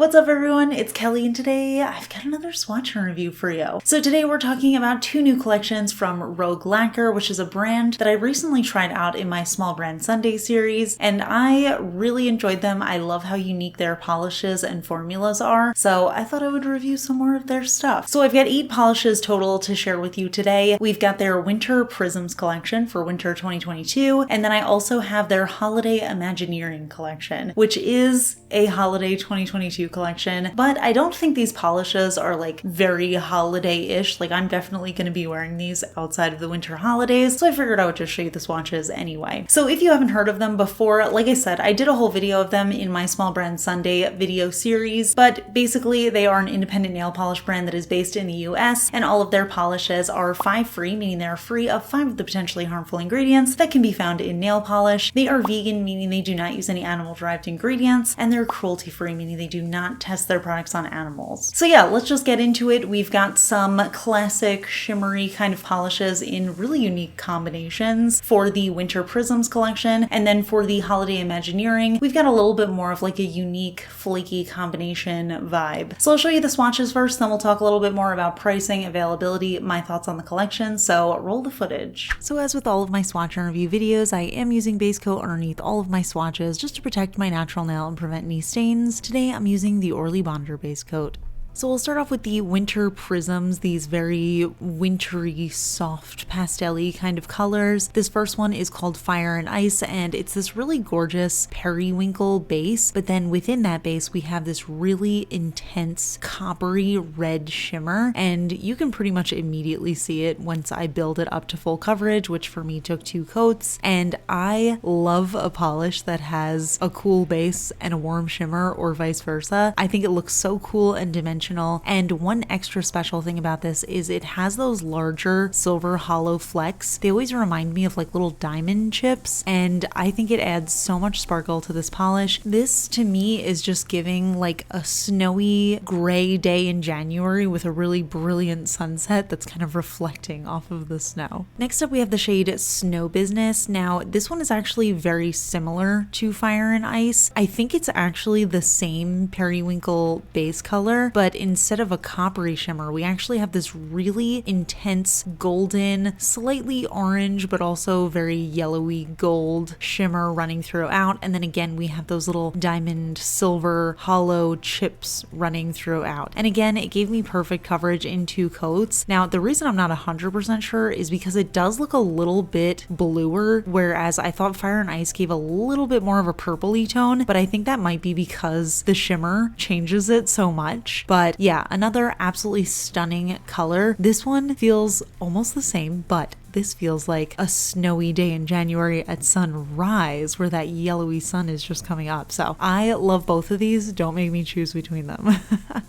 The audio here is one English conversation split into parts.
What's up everyone, it's Kelly and today I've got another swatch review for you. So today we're talking about two new collections from Rogue Lacquer, which is a brand that I recently tried out in my Small Brand Sunday series, and I really enjoyed them. I love how unique their polishes and formulas are, so I thought I would review some more of their stuff. So I've got 8 polishes total to share with you today. We've got their Winter Prisms collection for winter 2022, and then I also have their Holiday Imagineering collection, which is a holiday 2022 collection, but I don't think these polishes are like very holiday-ish. Like I'm definitely going to be wearing these outside of the winter holidays, so I figured I would just show you the swatches anyway. So if you haven't heard of them before, like I said, I did a whole video of them in my Small Brand Sunday video series, but basically they are an independent nail polish brand that is based in the US, and all of their polishes are 5 free, meaning they're free of 5 of the potentially harmful ingredients that can be found in nail polish. They are vegan, meaning they do not use any animal-derived ingredients, and they're cruelty-free, meaning they do not test their products on animals. So yeah, let's just get into it. We've got some classic shimmery kind of polishes in really unique combinations for the Winter Prisms collection, and then for the Holiday Imagineering, we've got a little bit more of like a unique flaky combination vibe. So I'll show you the swatches first, then we'll talk a little bit more about pricing, availability, my thoughts on the collection, so roll the footage. So as with all of my swatch and review videos, I am using base coat underneath all of my swatches just to protect my natural nail and prevent any stains. Today I'm using the Orly Bonder base coat. So we'll start off with the Winter Prisms, these very wintry, soft, pastel-y kind of colors. This first one is called Fire and Ice, and it's this really gorgeous periwinkle base, but then within that base we have this really intense coppery red shimmer, and you can pretty much immediately see it once I build it up to full coverage, which for me took 2 coats. And I love a polish that has a cool base and a warm shimmer, or vice versa. I think it looks so cool and dimensional. And one extra special thing about this is it has those larger silver hollow flecks. They always remind me of like little diamond chips, and I think it adds so much sparkle to this polish. This to me is just giving like a snowy gray day in January with a really brilliant sunset that's kind of reflecting off of the snow. Next up we have the shade Snow Business. Now this one is actually very similar to Fire and Ice. I think it's actually the same periwinkle base color, but instead of a coppery shimmer, we actually have this really intense golden, slightly orange, but also very yellowy gold shimmer running throughout. And then again, we have those little diamond silver hollow chips running throughout. And again, it gave me perfect coverage in 2 coats. Now, the reason I'm not 100% sure is because it does look a little bit bluer, whereas I thought Fire and Ice gave a little bit more of a purpley tone, but I think that might be because the shimmer changes it so much. But yeah, another absolutely stunning color. This one feels almost the same, but this feels like a snowy day in January at sunrise where that yellowy sun is just coming up. So I love both of these. Don't make me choose between them.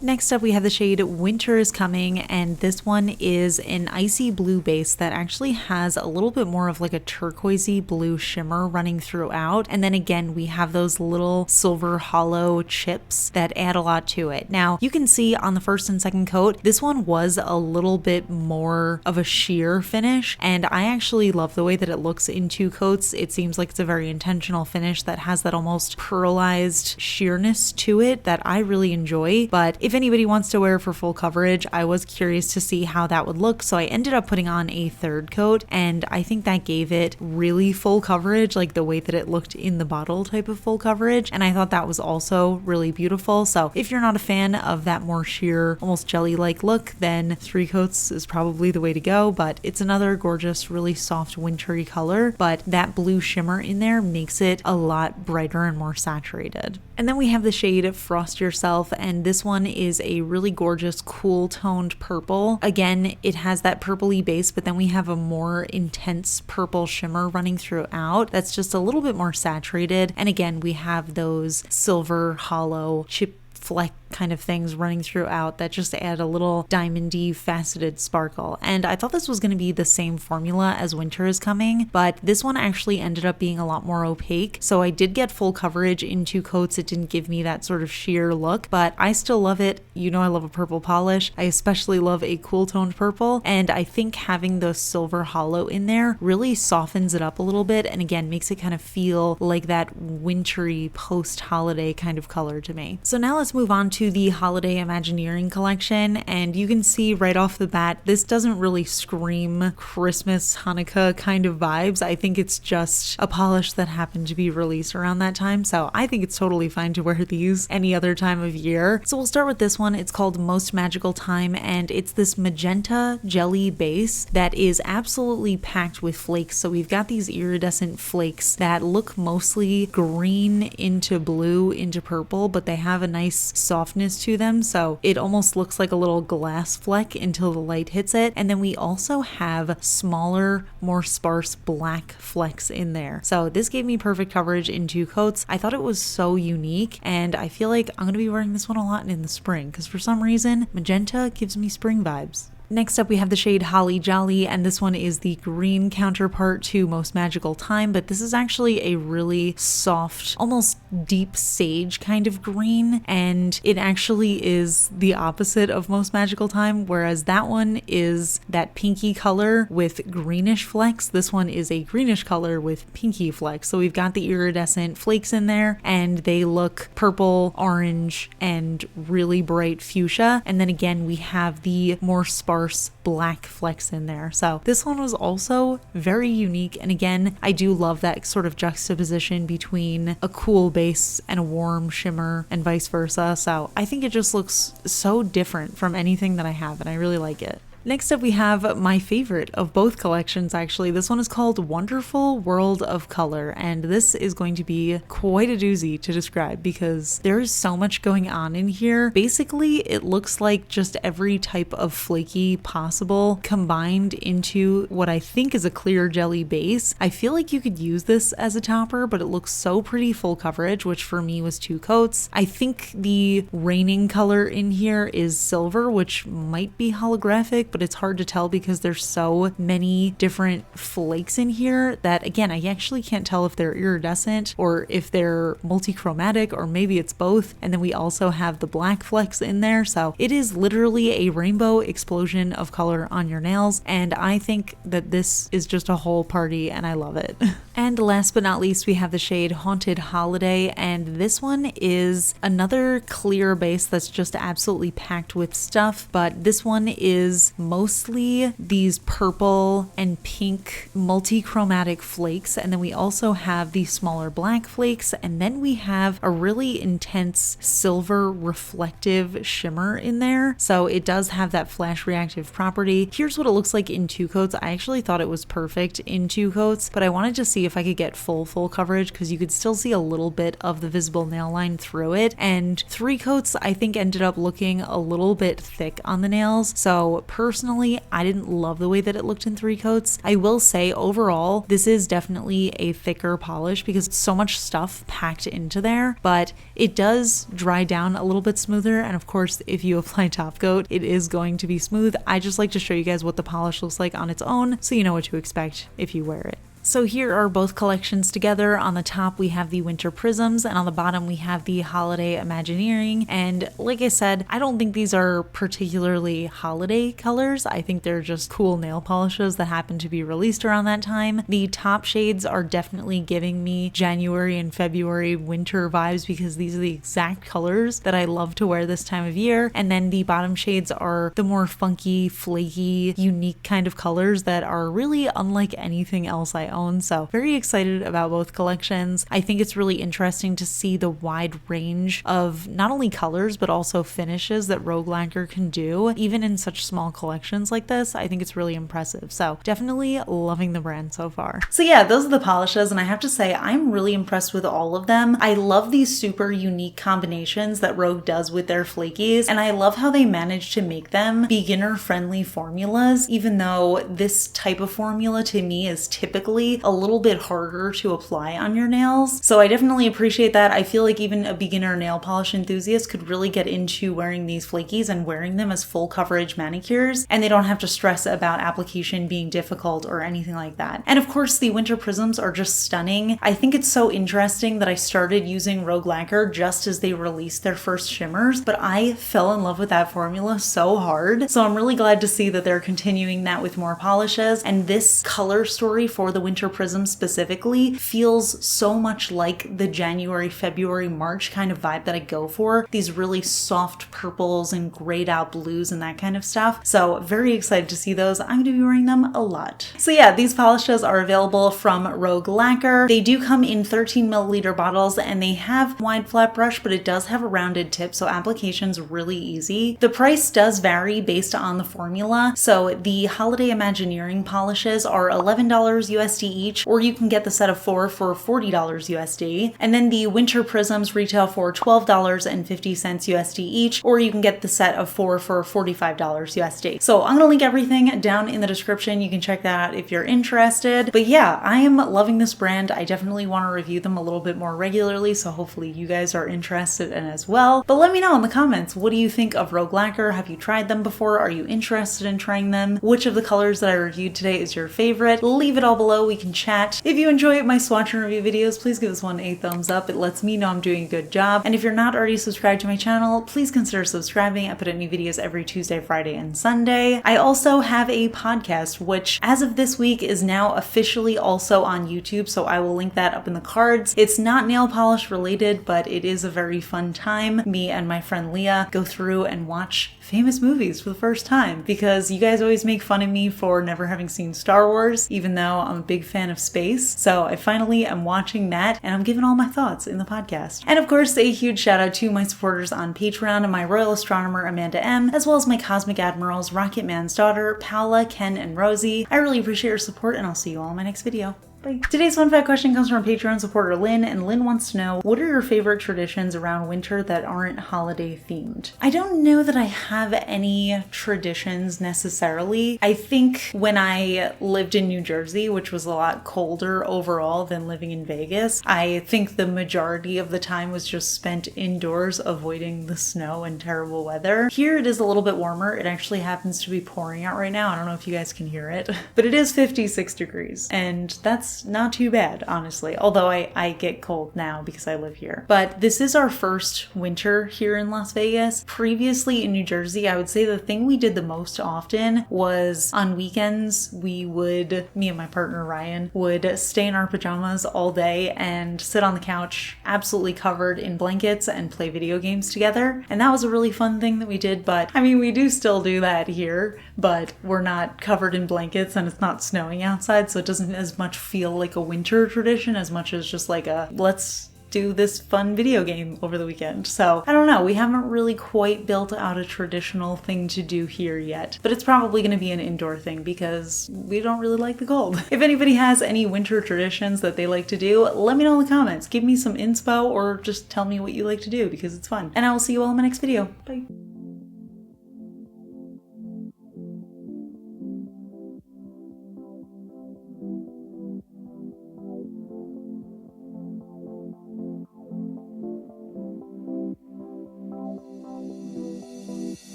Next up we have the shade Winter is Coming, and this one is an icy blue base that actually has a little bit more of like a turquoisey blue shimmer running throughout. And then again, we have those little silver hollow chips that add a lot to it. Now you can see on the first and second coat, this one was a little bit more of a sheer finish, and I actually love the way that it looks in 2 coats. It seems like it's a very intentional finish that has that almost pearlized sheerness to it that I really enjoy. But if anybody wants to wear it for full coverage, I was curious to see how that would look, so I ended up putting on a 3rd coat, and I think that gave it really full coverage, like the way that it looked in the bottle type of full coverage, and I thought that was also really beautiful. So if you're not a fan of that more sheer, almost jelly-like look, then 3 coats is probably the way to go. But it's another gorgeous, really soft wintry color, but that blue shimmer in there makes it a lot brighter and more saturated. And then we have the shade Frost Yourself, and this one is a really gorgeous cool toned purple. Again, it has that purpley base, but then we have a more intense purple shimmer running throughout that's just a little bit more saturated. And again, we have those silver hollow chip fleck kind of things running throughout that just add a little diamondy faceted sparkle. And I thought this was going to be the same formula as Winter is Coming, but this one actually ended up being a lot more opaque. So I did get full coverage in 2 coats. It didn't give me that sort of sheer look, but I still love it. You know I love a purple polish. I especially love a cool toned purple, and I think having the silver hollow in there really softens it up a little bit, and again makes it kind of feel like that wintry post-holiday kind of color to me. So now let's move on to to the Holiday Imagineering collection, and you can see right off the bat, this doesn't really scream Christmas, Hanukkah kind of vibes. I think it's just a polish that happened to be released around that time, so I think it's totally fine to wear these any other time of year. So we'll start with this one. It's called Most Magical Time, and it's this magenta jelly base that is absolutely packed with flakes. So we've got these iridescent flakes that look mostly green into blue into purple, but they have a nice softness to them, so it almost looks like a little glass fleck until the light hits it. And then we also have smaller, more sparse black flecks in there. So this gave me perfect coverage in 2 coats. I thought it was so unique, and I feel like I'm going to be wearing this one a lot in the spring because for some reason magenta gives me spring vibes. Next up we have the shade Holly Jolly, and this one is the green counterpart to Most Magical Time, but this is actually a really soft, almost deep sage kind of green, and it actually is the opposite of Most Magical Time, whereas that one is that pinky color with greenish flecks. This one is a greenish color with pinky flecks. So we've got the iridescent flakes in there, and they look purple, orange, and really bright fuchsia. And then again, we have the more sparse black flecks in there. So this one was also very unique, and again, I do love that sort of juxtaposition between a cool base and a warm shimmer and vice versa. So I think it just looks so different from anything that I have, and I really like it. Next up we have my favorite of both collections actually. This one is called Wonderful World of Color, and this is going to be quite a doozy to describe because there is so much going on in here. Basically it looks like just every type of flaky possible combined into what I think is a clear jelly base. I feel like you could use this as a topper, but it looks so pretty full coverage, which for me was 2 coats. I think the reigning color in here is silver, which might be holographic, but it's hard to tell because there's so many different flakes in here that, again, I actually can't tell if they're iridescent or if they're multichromatic, or maybe it's both. And then we also have the black flecks in there. So it is literally a rainbow explosion of color on your nails, and I think that this is just a whole party and I love it. And last but not least, we have the shade Haunted Holiday, and this one is another clear base that's just absolutely packed with stuff, but this one is mostly these purple and pink multi-chromatic flakes, and then we also have these smaller black flakes, and then we have a really intense silver reflective shimmer in there. So it does have that flash reactive property. Here's what it looks like in 2 coats. I actually thought it was perfect in 2 coats, but I wanted to see if I could get full coverage because you could still see a little bit of the visible nail line through it. And 3 coats I think ended up looking a little bit thick on the nails. So personally, I didn't love the way that it looked in 3 coats. I will say overall, this is definitely a thicker polish because it's so much stuff packed into there, but it does dry down a little bit smoother. And of course, if you apply top coat, it is going to be smooth. I just like to show you guys what the polish looks like on its own so you know what to expect if you wear it. So here are both collections together. On the top we have the Winter Prisms, and on the bottom we have the Holiday Imagineering. And like I said, I don't think these are particularly holiday colors. I think they're just cool nail polishes that happen to be released around that time. The top shades are definitely giving me January and February winter vibes because these are the exact colors that I love to wear this time of year. And then the bottom shades are the more funky, flaky, unique kind of colors that are really unlike anything else I own. So very excited about both collections. I think it's really interesting to see the wide range of not only colors but also finishes that Rogue Lacquer can do even in such small collections like this. I think it's really impressive. So definitely loving the brand so far. So yeah, those are the polishes, and I have to say I'm really impressed with all of them. I love these super unique combinations that Rogue does with their flakies, and I love how they manage to make them beginner friendly formulas, even though this type of formula to me is typically a little bit harder to apply on your nails. So I definitely appreciate that. I feel like even a beginner nail polish enthusiast could really get into wearing these flakies and wearing them as full coverage manicures, and they don't have to stress about application being difficult or anything like that. And of course, the Winter Prisms are just stunning. I think it's so interesting that I started using Rogue Lacquer just as they released their first shimmers, but I fell in love with that formula so hard. So I'm really glad to see that they're continuing that with more polishes. And this color story for the Winter Prisms specifically feels so much like the January, February, March kind of vibe that I go for. These really soft purples and grayed out blues and that kind of stuff. So very excited to see those. I'm going to be wearing them a lot. So yeah, these polishes are available from Rogue Lacquer. They do come in 13 milliliter bottles and they have wide flat brush, but it does have a rounded tip, so application's really easy. The price does vary based on the formula. So the Holiday Imagineering polishes are $11 USD each, or you can get the set of 4 for $40 USD. And then the Winter Prisms retail for $12.50 USD each, or you can get the set of 4 for $45 USD. So I'm gonna link everything down in the description. You can check that out if you're interested. But yeah, I am loving this brand. I definitely want to review them a little bit more regularly, so hopefully you guys are interested in as well. But let me know in the comments, what do you think of Rogue Lacquer? Have you tried them before? Are you interested in trying them? Which of the colors that I reviewed today is your favorite? Leave it all below, we can chat. If you enjoy my swatch and review videos, please give this one a thumbs up. It lets me know I'm doing a good job. And if you're not already subscribed to my channel, please consider subscribing. I put out new videos every Tuesday, Friday, and Sunday. I also have a podcast, which as of this week is now officially also on YouTube, so I will link that up in the cards. It's not nail polish related, but it is a very fun time. Me and my friend Leah go through and watch famous movies for the first time, because you guys always make fun of me for never having seen Star Wars, even though I'm a big fan of space. So I finally am watching that and I'm giving all my thoughts in the podcast. And of course, a huge shout out to my supporters on Patreon and my Royal Astronomer Amanda M, as well as my Cosmic Admirals Rocket Man's daughter, Paola, Ken, and Rosie. I really appreciate your support and I'll see you all in my next video. Bye. Today's fun fact question comes from Patreon supporter Lynn, and Lynn wants to know, what are your favorite traditions around winter that aren't holiday themed? I don't know that I have any traditions necessarily. I think when I lived in New Jersey, which was a lot colder overall than living in Vegas, I think the majority of the time was just spent indoors avoiding the snow and terrible weather. Here it is a little bit warmer. It actually happens to be pouring out right now. I don't know if you guys can hear it, but it is 56 degrees and that's not too bad, honestly. Although I get cold now because I live here. But this is our first winter here in Las Vegas. Previously in New Jersey, I would say the thing we did the most often was on weekends, me and my partner Ryan, would stay in our pajamas all day and sit on the couch absolutely covered in blankets and play video games together. And that was a really fun thing that we did. But I mean, we do still do that here, but we're not covered in blankets and it's not snowing outside, so it doesn't as much feel like a winter tradition as much as just like a let's do this fun video game over the weekend. So I don't know, we haven't really quite built out a traditional thing to do here yet, but it's probably going to be an indoor thing because we don't really like the cold. If anybody has any winter traditions that they like to do, let me know in the comments. Give me some inspo or just tell me what you like to do because it's fun. And I will see you all in my next video. Bye.